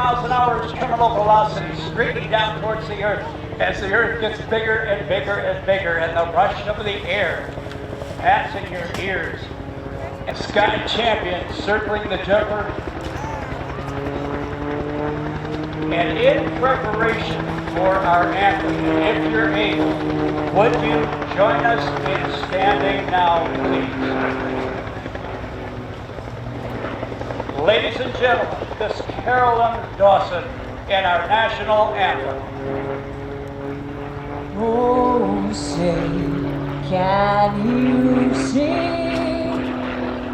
miles an hour is criminal velocity, streaking down towards the earth as the earth gets bigger and bigger and bigger, and the rush of the air passing your ears. And Sky Champion circling the jumper. And in preparation for our anthem, if you're able, would you join us in standing now, please? Ladies and gentlemen, this is Carolyn Dawson in our national anthem. Oh, say, can you see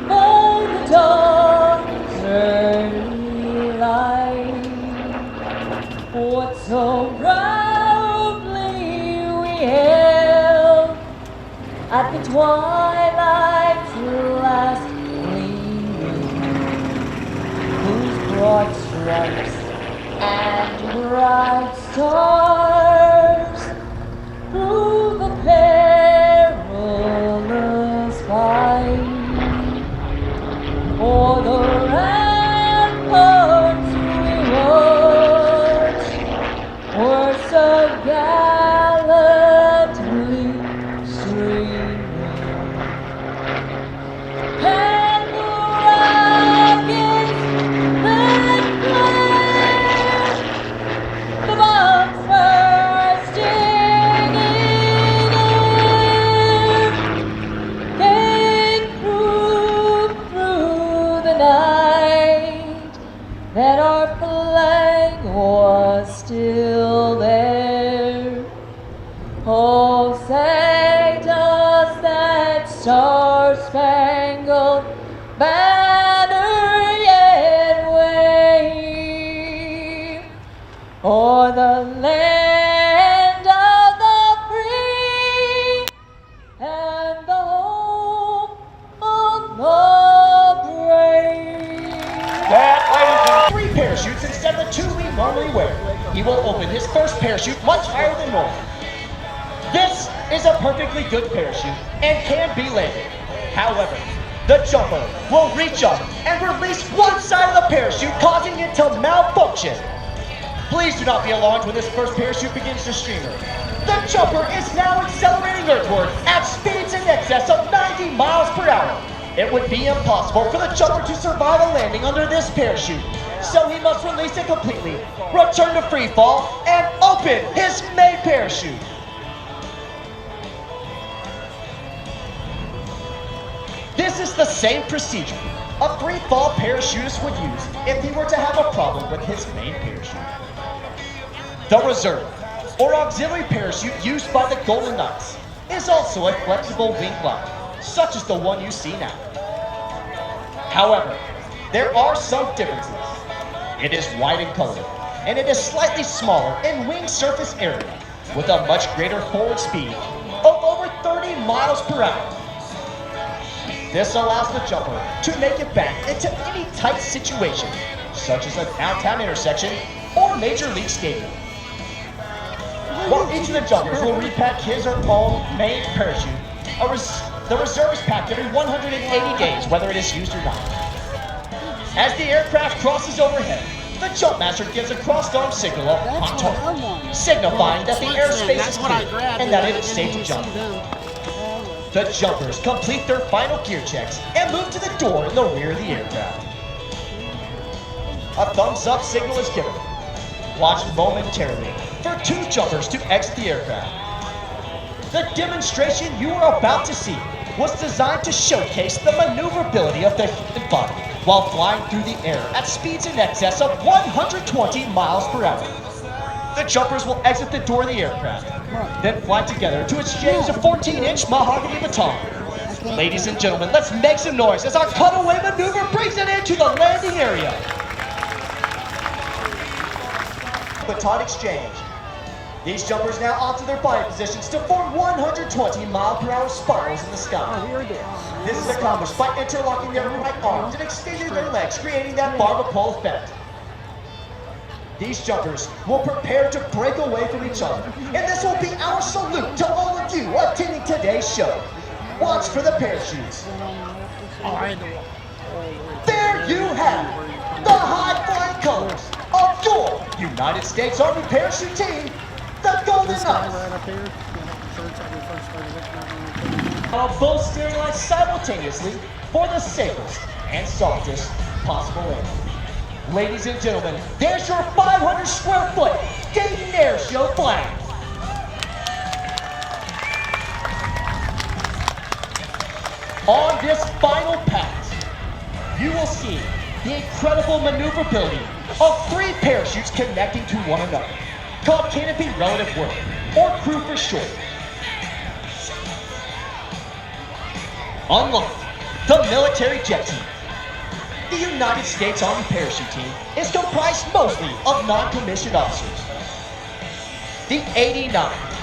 by the dawn's early light what so proudly we hailed at the twilight's last gleaming, whose broad stripes and bright stars through the perilous fight o'er the ramparts we watched were so gallantly streaming, and the rockets that flared, the bombs bursting in air, they proved through the night that our flag was still there. Oh, say does that star-spangled banner yet wave o'er the land of the free and the home of the brave? That, ladies and 3 parachutes instead of the 2 we normally wear. He will open his first parachute much higher than normal. This is a perfectly good parachute and can be landed. However, the jumper will reach up and release one side of the parachute, causing it to malfunction. Please do not be alarmed when this first parachute begins to streamer. The jumper is now accelerating earthward at speeds in excess of 90 miles per hour. It would be impossible for the jumper to survive a landing under this parachute, so he must release it completely, return to free fall, and open his main parachute. This is the same procedure a free fall parachutist would use if he were to have a problem with his main parachute. The reserve, or auxiliary parachute used by the Golden Knights, is also a flexible wing line, such as the one you see now. However, there are some differences. It is white in color, and it is slightly smaller in wing surface area, with a much greater forward speed of over 30 miles per hour. This allows the jumper to make it back into any tight situation, such as a downtown intersection or major league stadium. While each of the jumpers will repack his or her main parachute, the reserve is packed every 180 days, whether it is used or not. As the aircraft crosses overhead, the jumpmaster gives a crossed-arm signal of on target, signifying that the airspace is clear and that it is safe to jump. The jumpers complete their final gear checks and move to the door in the rear of the aircraft. A thumbs-up signal is given. Watch momentarily for 2 jumpers to exit the aircraft. The demonstration you are about to see was designed to showcase the maneuverability of the human body while flying through the air at speeds in excess of 120 miles per hour. The jumpers will exit the door of the aircraft, then fly together to exchange a 14-inch mahogany baton. Ladies and gentlemen, let's make some noise as our cutaway maneuver brings it into the landing area. Baton exchange. These jumpers now alter their body positions to form 120-mile-per-hour spirals in the sky. This is accomplished by interlocking their right arms and extending their legs, creating that barber pole effect. These jumpers will prepare to break away from each other, and this will be our salute to all of you attending today's show. Watch for the parachutes. There you have it, the high-flying colors of United States Army Parachute Team, the Golden This guy Knights. right up here. While both steering lines simultaneously for the safest and softest possible landing. Ladies and gentlemen, there's your 500 square foot Dayton Air Show flag. On this final pass, you will see the incredible maneuverability of 3 parachutes connecting to one another, called canopy relative work, or crew for short. Unlike the military jet team, the United States Army Parachute Team is comprised mostly of non-commissioned officers. The 89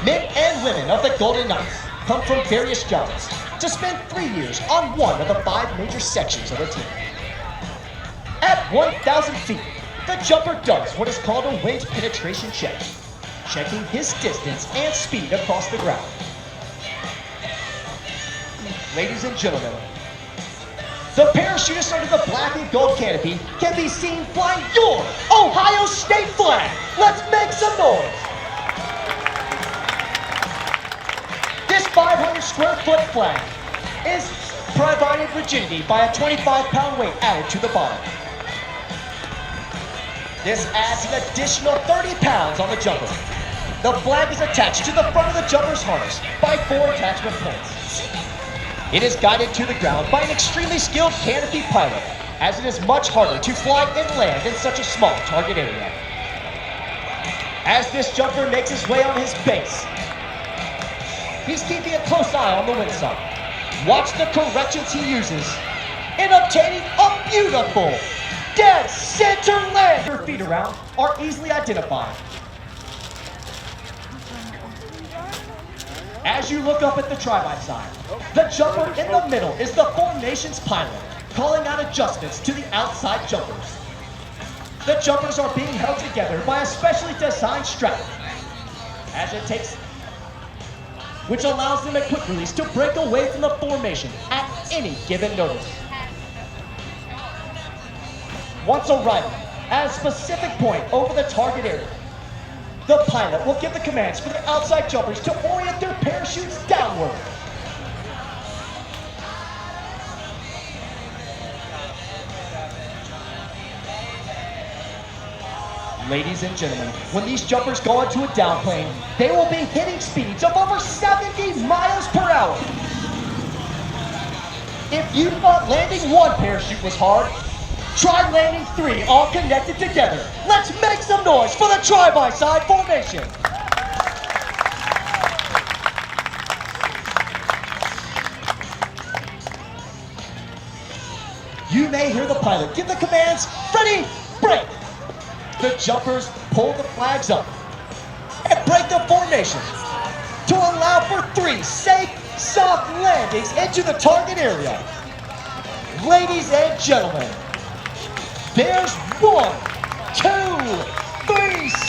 men and women of the Golden Knights come from various jobs to spend 3 years on one of the 5 major sections of the team. At 1,000 feet, the jumper does what is called a wind penetration check, checking his distance and speed across the ground. Ladies and gentlemen, the parachutists under the black and gold canopy can be seen flying your Ohio State flag. Let's make some noise. This 500 square foot flag is provided rigidity by a 25-pound weight added to the bottom. This adds an additional 30 pounds on the jumper. The flag is attached to the front of the jumper's harness by 4 attachment points. It is guided to the ground by an extremely skilled canopy pilot, as it is much harder to fly and land in such a small target area. As this jumper makes his way on his base, he's keeping a close eye on the wind side. Watch the corrections he uses in obtaining a beautiful dead center land. Your feet around are easily identified. As you look up at the tri-by-side, the jumper in the middle is the formation's pilot, calling out adjustments to the outside jumpers. The jumpers are being held together by a specially designed strap, which allows them at quick release to break away from the formation at any given notice. Once arriving at a specific point over the target area, the pilot will give the commands for the outside jumpers to orient their parachutes downward. Ladies and gentlemen, when these jumpers go into a downplane, they will be hitting speeds of over 70 miles per hour. If you thought landing 1 parachute was hard, try landing 3 all connected together. Let's make some noise for the tri-by-side formation. You may hear the pilot give the commands, ready, break. The jumpers pull the flags up and break the formation to allow for 3 safe, soft landings into the target area. Ladies and gentlemen, there's 1, 2,